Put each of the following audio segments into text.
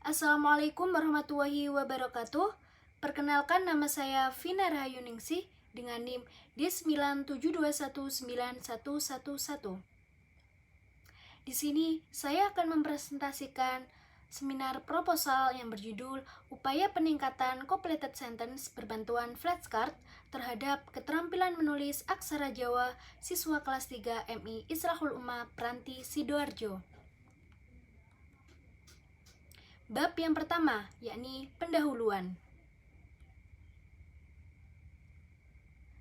Assalamualaikum warahmatullahi wabarakatuh. Perkenalkan, nama saya Vina Rahayuningsih dengan NIM D972191111. Di sini saya akan mempresentasikan seminar proposal yang berjudul Upaya Peningkatan Completed Sentence Berbantuan Flashcard terhadap keterampilan menulis aksara Jawa siswa kelas 3 MI Islahul Ummah Pranti Sidoarjo. Bab yang pertama, yakni pendahuluan.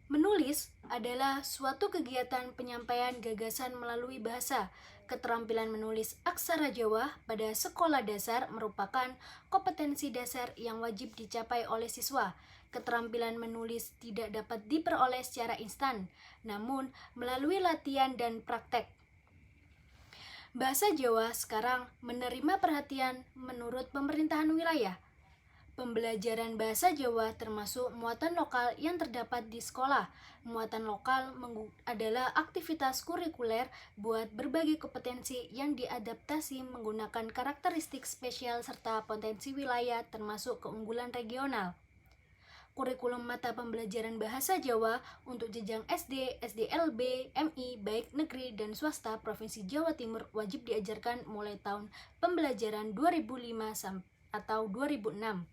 Menulis adalah suatu kegiatan penyampaian gagasan melalui bahasa. Keterampilan menulis aksara Jawa pada sekolah dasar merupakan kompetensi dasar yang wajib dicapai oleh siswa. Keterampilan menulis tidak dapat diperoleh secara instan, namun melalui latihan dan praktek. Bahasa Jawa sekarang menerima perhatian menurut pemerintahan wilayah. Pembelajaran bahasa Jawa termasuk muatan lokal yang terdapat di sekolah. Muatan lokal adalah aktivitas kurikuler buat berbagai kompetensi yang diadaptasi menggunakan karakteristik spesial serta potensi wilayah termasuk keunggulan regional. Kurikulum mata pembelajaran bahasa Jawa untuk jenjang SD, SDLB, MI, baik negeri dan swasta Provinsi Jawa Timur wajib diajarkan mulai tahun pembelajaran 2005 atau 2006.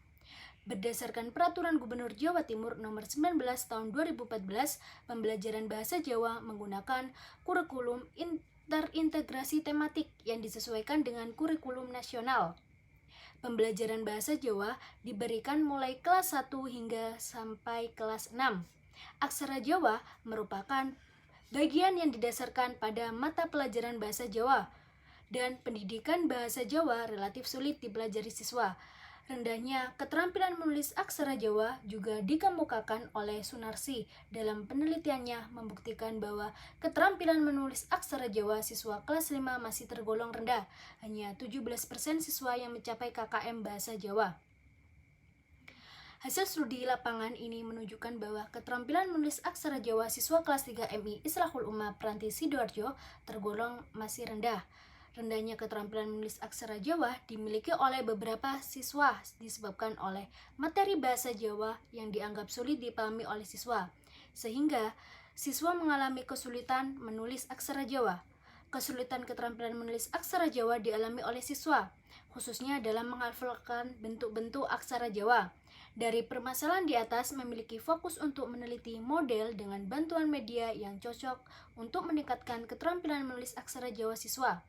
Berdasarkan Peraturan Gubernur Jawa Timur Nomor 19 Tahun 2014, pembelajaran bahasa Jawa menggunakan kurikulum terintegrasi tematik yang disesuaikan dengan kurikulum nasional. Pembelajaran bahasa Jawa diberikan mulai kelas 1 hingga sampai kelas 6. Aksara Jawa merupakan bagian yang didasarkan pada mata pelajaran bahasa Jawa, dan pendidikan bahasa Jawa relatif sulit dipelajari siswa. Rendahnya keterampilan menulis aksara Jawa juga dikemukakan oleh Sunarsi dalam penelitiannya membuktikan bahwa keterampilan menulis aksara Jawa siswa kelas 5 masih tergolong rendah, hanya 17% siswa yang mencapai KKM bahasa Jawa. Hasil studi lapangan ini menunjukkan bahwa keterampilan menulis aksara Jawa siswa kelas 3 MI Islahul Ummah Pranti Sidoarjo tergolong masih rendah. Rendahnya keterampilan menulis aksara Jawa dimiliki oleh beberapa siswa disebabkan oleh materi bahasa Jawa yang dianggap sulit dipahami oleh siswa, sehingga siswa mengalami kesulitan menulis aksara Jawa. Kesulitan keterampilan menulis aksara Jawa dialami oleh siswa, khususnya dalam menghafalkan bentuk-bentuk aksara Jawa. Dari permasalahan di atas memiliki fokus untuk meneliti model dengan bantuan media yang cocok untuk meningkatkan keterampilan menulis aksara Jawa siswa.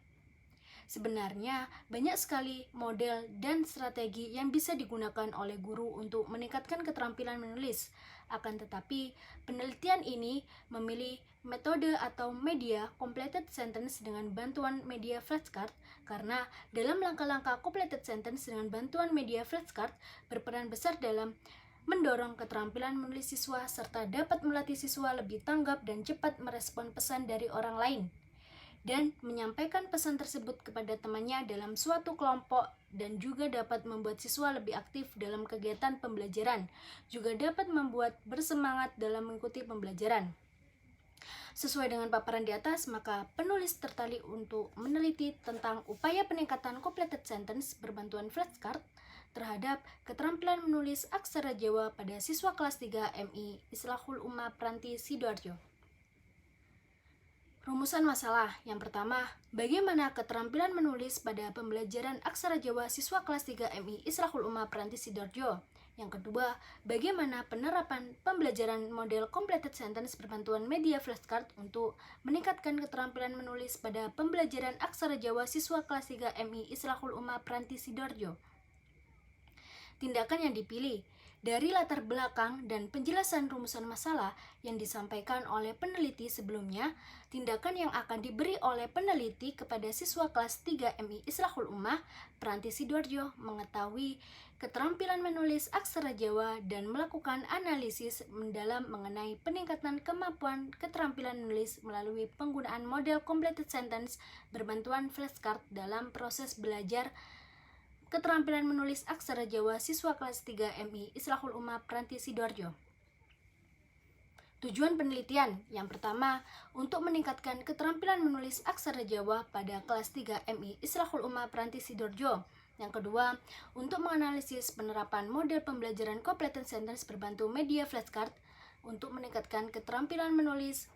Sebenarnya, banyak sekali model dan strategi yang bisa digunakan oleh guru untuk meningkatkan keterampilan menulis. Akan tetapi, penelitian ini memilih metode atau media completed sentence dengan bantuan media flashcard karena dalam langkah-langkah completed sentence dengan bantuan media flashcard berperan besar dalam mendorong keterampilan menulis siswa serta dapat melatih siswa lebih tanggap dan cepat merespon pesan dari orang lain, dan menyampaikan pesan tersebut kepada temannya dalam suatu kelompok, dan juga dapat membuat siswa lebih aktif dalam kegiatan pembelajaran, juga dapat membuat bersemangat dalam mengikuti pembelajaran. Sesuai dengan paparan di atas, maka penulis tertarik untuk meneliti tentang upaya peningkatan completed sentence berbantuan flashcard terhadap keterampilan menulis aksara Jawa pada siswa kelas 3 MI Islahul Ummah Pranti Sidoarjo. Rumusan masalah. Yang pertama, bagaimana keterampilan menulis pada pembelajaran aksara Jawa siswa kelas 3 MI Islahul Ummah Pranti Sidoarjo. Yang kedua, bagaimana penerapan pembelajaran model completed sentence berbantuan media flashcard untuk meningkatkan keterampilan menulis pada pembelajaran aksara Jawa siswa kelas 3 MI Islahul Ummah Pranti Sidoarjo. Tindakan yang dipilih. Dari latar belakang dan penjelasan rumusan masalah yang disampaikan oleh peneliti sebelumnya, tindakan yang akan diberi oleh peneliti kepada siswa kelas 3 MI Islahul Ummah Pranti Sidoarjo mengetahui keterampilan menulis aksara Jawa dan melakukan analisis mendalam mengenai peningkatan kemampuan keterampilan menulis melalui penggunaan model completed sentence berbantuan flashcard dalam proses belajar keterampilan menulis aksara Jawa siswa kelas 3 MI Islahul Ummah Pranti Sidoarjo. Tujuan penelitian. Yang pertama, untuk meningkatkan keterampilan menulis aksara Jawa pada kelas 3 MI Islahul Ummah Pranti Sidoarjo. Yang kedua, untuk menganalisis penerapan model pembelajaran completed sentence berbantu media flashcard untuk meningkatkan keterampilan menulis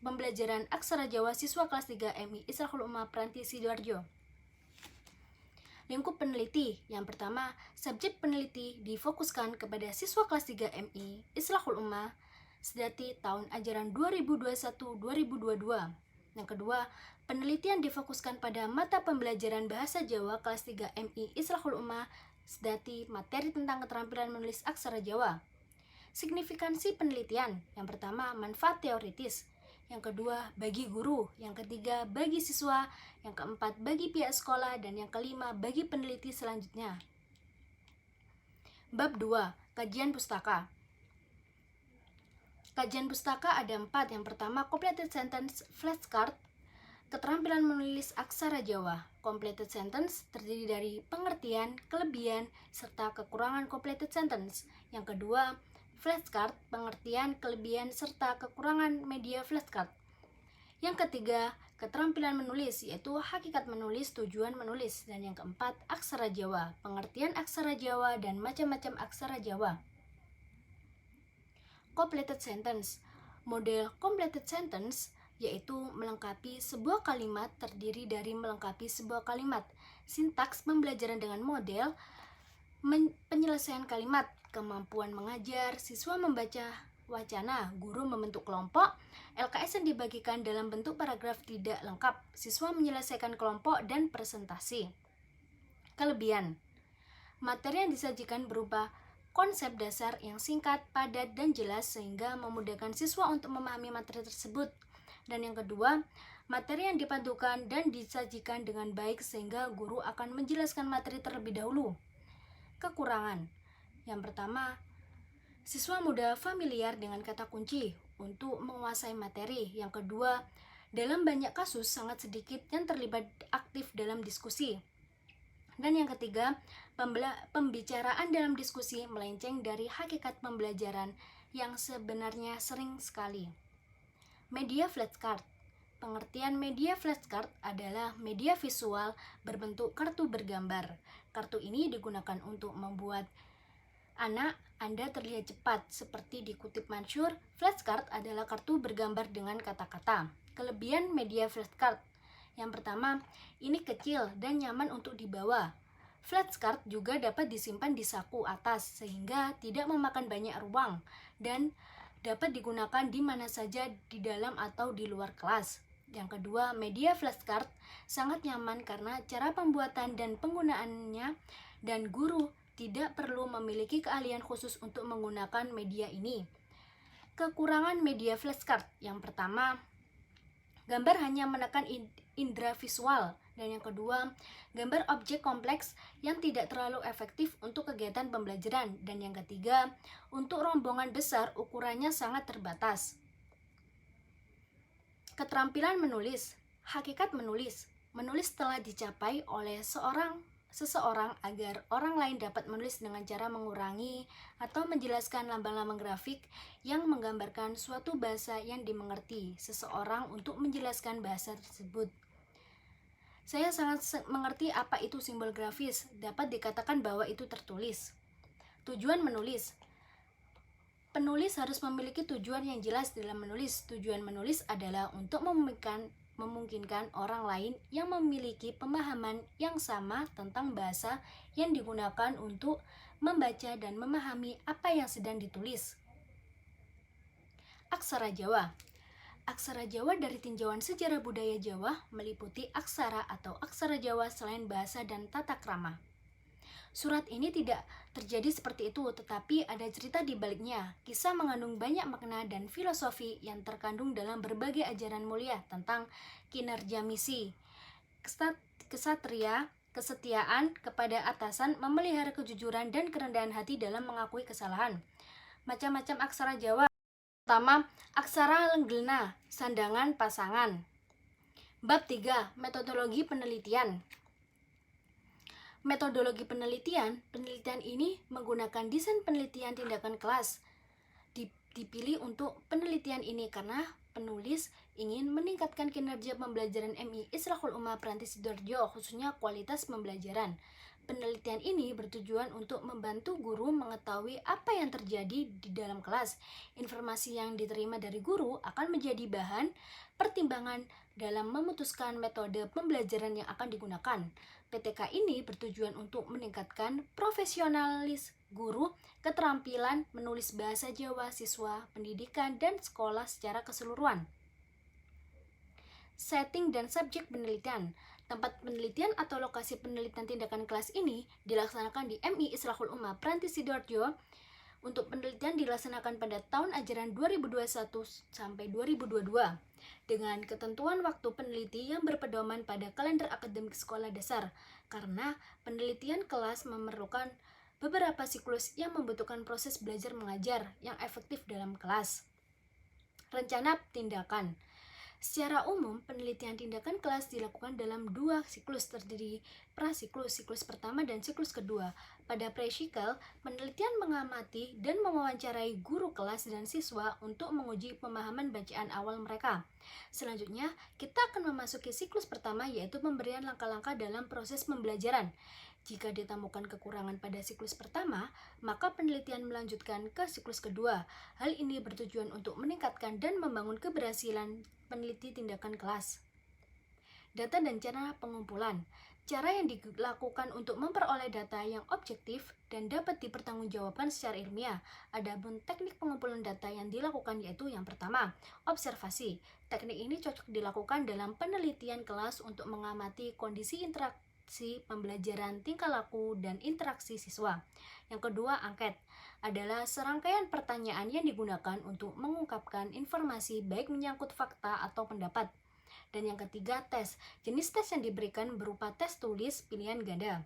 pembelajaran aksara Jawa siswa kelas 3 MI Islahul Ummah Pranti Sidoarjo. Lingkup peneliti. Yang pertama, subjek peneliti difokuskan kepada siswa kelas 3 MI Islahul Ummah sedati tahun ajaran 2021-2022. Yang kedua, penelitian difokuskan pada mata pembelajaran bahasa Jawa kelas 3 MI Islahul Ummah sedati materi tentang keterampilan menulis aksara Jawa. Signifikansi penelitian. Yang pertama, manfaat teoritis. Yang kedua, bagi guru. Yang ketiga, bagi siswa. Yang keempat, bagi pihak sekolah. Dan yang kelima, bagi peneliti selanjutnya. Bab 2. Kajian pustaka. Kajian pustaka ada 4. Yang pertama, completed sentence flashcard, keterampilan menulis aksara Jawa. Completed sentence terdiri dari pengertian, kelebihan, serta kekurangan completed sentence. Yang kedua, flashcard, pengertian, kelebihan, serta kekurangan media flashcard. Yang ketiga, keterampilan menulis, yaitu hakikat menulis, tujuan menulis. Dan yang keempat, aksara Jawa, pengertian aksara Jawa dan macam-macam aksara Jawa. Completed sentence. Model completed sentence yaitu melengkapi sebuah kalimat terdiri dari melengkapi sebuah kalimat. Sintaks pembelajaran dengan model penyelesaian kalimat, kemampuan mengajar, siswa membaca wacana, guru membentuk kelompok, LKS yang dibagikan dalam bentuk paragraf tidak lengkap, siswa menyelesaikan kelompok, dan presentasi. Kelebihan. Materi yang disajikan berupa konsep dasar yang singkat, padat, dan jelas sehingga memudahkan siswa untuk memahami materi tersebut. Dan yang kedua, materi yang dipandukan dan disajikan dengan baik sehingga guru akan menjelaskan materi terlebih dahulu. Kekurangan. Yang pertama, siswa mudah familiar dengan kata kunci untuk menguasai materi. Yang kedua, dalam banyak kasus sangat sedikit yang terlibat aktif dalam diskusi. Dan yang ketiga, pembicaraan dalam diskusi melenceng dari hakikat pembelajaran yang sebenarnya sering sekali. Media flashcard. Pengertian media flashcard adalah media visual berbentuk kartu bergambar. Kartu ini digunakan untuk membuat anak Anda terlihat cepat. Seperti dikutip Mansur, flashcard adalah kartu bergambar dengan kata-kata. Kelebihan media flashcard. Yang pertama, ini kecil dan nyaman untuk dibawa. Flashcard juga dapat disimpan di saku atas sehingga tidak memakan banyak ruang dan dapat digunakan di mana saja di dalam atau di luar kelas. Yang kedua, media flashcard sangat nyaman karena cara pembuatan dan penggunaannya dan guru tidak perlu memiliki keahlian khusus untuk menggunakan media ini. Kekurangan media flashcard. Yang pertama, gambar hanya menekan indera visual. Dan yang kedua, gambar objek kompleks yang tidak terlalu efektif untuk kegiatan pembelajaran. Dan yang ketiga, untuk rombongan besar ukurannya sangat terbatas. Keterampilan menulis. Hakikat menulis. Menulis telah dicapai oleh seseorang agar orang lain dapat menulis dengan cara mengurangi atau menjelaskan lambang-lambang grafik yang menggambarkan suatu bahasa yang dimengerti seseorang untuk menjelaskan bahasa tersebut. Saya sangat mengerti apa itu simbol grafis, dapat dikatakan bahwa itu tertulis. Tujuan menulis. Penulis harus memiliki tujuan yang jelas dalam menulis. Tujuan menulis adalah untuk memungkinkan orang lain yang memiliki pemahaman yang sama tentang bahasa yang digunakan untuk membaca dan memahami apa yang sedang ditulis. Aksara Jawa. Aksara Jawa dari tinjauan sejarah budaya Jawa meliputi aksara atau aksara Jawa selain bahasa dan tata krama. Surat ini tidak terjadi seperti itu, tetapi ada cerita di baliknya. Kisah mengandung banyak makna dan filosofi yang terkandung dalam berbagai ajaran mulia tentang kinerja misi, kesatria, kesetiaan kepada atasan, memelihara kejujuran dan kerendahan hati dalam mengakui kesalahan. Macam-macam aksara Jawa. Pertama, aksara Lenggena, sandangan pasangan. Bab 3, metodologi penelitian. Metodologi penelitian ini menggunakan desain penelitian tindakan kelas. Dipilih untuk penelitian ini karena penulis ingin meningkatkan kinerja pembelajaran MI Islahul Ummah Pranti Sidoarjo, khususnya kualitas pembelajaran. Penelitian ini bertujuan untuk membantu guru mengetahui apa yang terjadi di dalam kelas. Informasi yang diterima dari guru akan menjadi bahan pertimbangan dalam memutuskan metode pembelajaran yang akan digunakan. PTK ini bertujuan untuk meningkatkan profesionalis guru, keterampilan menulis bahasa Jawa siswa, pendidikan, dan sekolah secara keseluruhan. Setting dan subjek penelitian. Tempat penelitian atau lokasi penelitian tindakan kelas ini dilaksanakan di MI Islahul Ummah Pranti Sidoarjo. Untuk penelitian dilaksanakan pada tahun ajaran 2021 sampai 2022 dengan ketentuan waktu peneliti yang berpedoman pada kalender akademik sekolah dasar, karena penelitian kelas memerlukan beberapa siklus yang membutuhkan proses belajar mengajar yang efektif dalam kelas. Rencana tindakan. Secara umum, penelitian tindakan kelas dilakukan dalam 2 siklus terdiri prasiklus, siklus pertama dan siklus kedua. Pada prasikal, penelitian mengamati dan mewawancarai guru kelas dan siswa untuk menguji pemahaman bacaan awal mereka. Selanjutnya, kita akan memasuki siklus pertama, yaitu pemberian langkah-langkah dalam proses pembelajaran. Jika ditemukan kekurangan pada siklus pertama, maka penelitian melanjutkan ke siklus kedua. Hal ini bertujuan untuk meningkatkan dan membangun keberhasilan peneliti tindakan kelas. Data dan cara pengumpulan. Cara yang dilakukan untuk memperoleh data yang objektif dan dapat dipertanggungjawabkan secara ilmiah. Adapun teknik pengumpulan data yang dilakukan yaitu yang pertama, observasi. Teknik ini cocok dilakukan dalam penelitian kelas untuk mengamati kondisi interaksi pembelajaran, tingkah laku, dan interaksi siswa. Yang kedua, angket adalah serangkaian pertanyaan yang digunakan untuk mengungkapkan informasi baik menyangkut fakta atau pendapat. Dan yang ketiga, tes. Jenis tes yang diberikan berupa tes tulis pilihan ganda.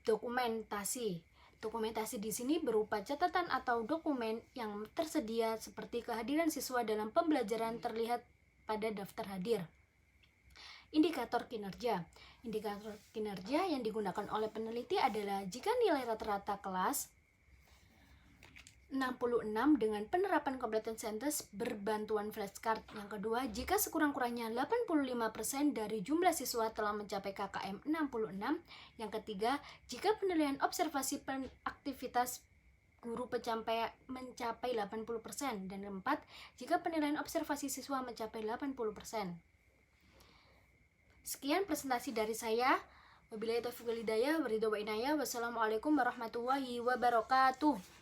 Dokumentasi. Dokumentasi di sini berupa catatan atau dokumen yang tersedia seperti kehadiran siswa dalam pembelajaran terlihat pada daftar hadir. Indikator kinerja. Indikator kinerja yang digunakan oleh peneliti adalah jika nilai rata-rata kelas 66 dengan penerapan competency test berbantuan flashcard. Yang kedua, jika sekurang-kurangnya 85% dari jumlah siswa telah mencapai KKM 66. Yang ketiga, jika penilaian observasi aktivitas guru mencapai 80%. Dan keempat, jika penilaian observasi siswa mencapai 80%. Sekian presentasi dari saya. Wabillahi taufiq wal hidayah, wassalamualaikum warahmatullahi wabarakatuh.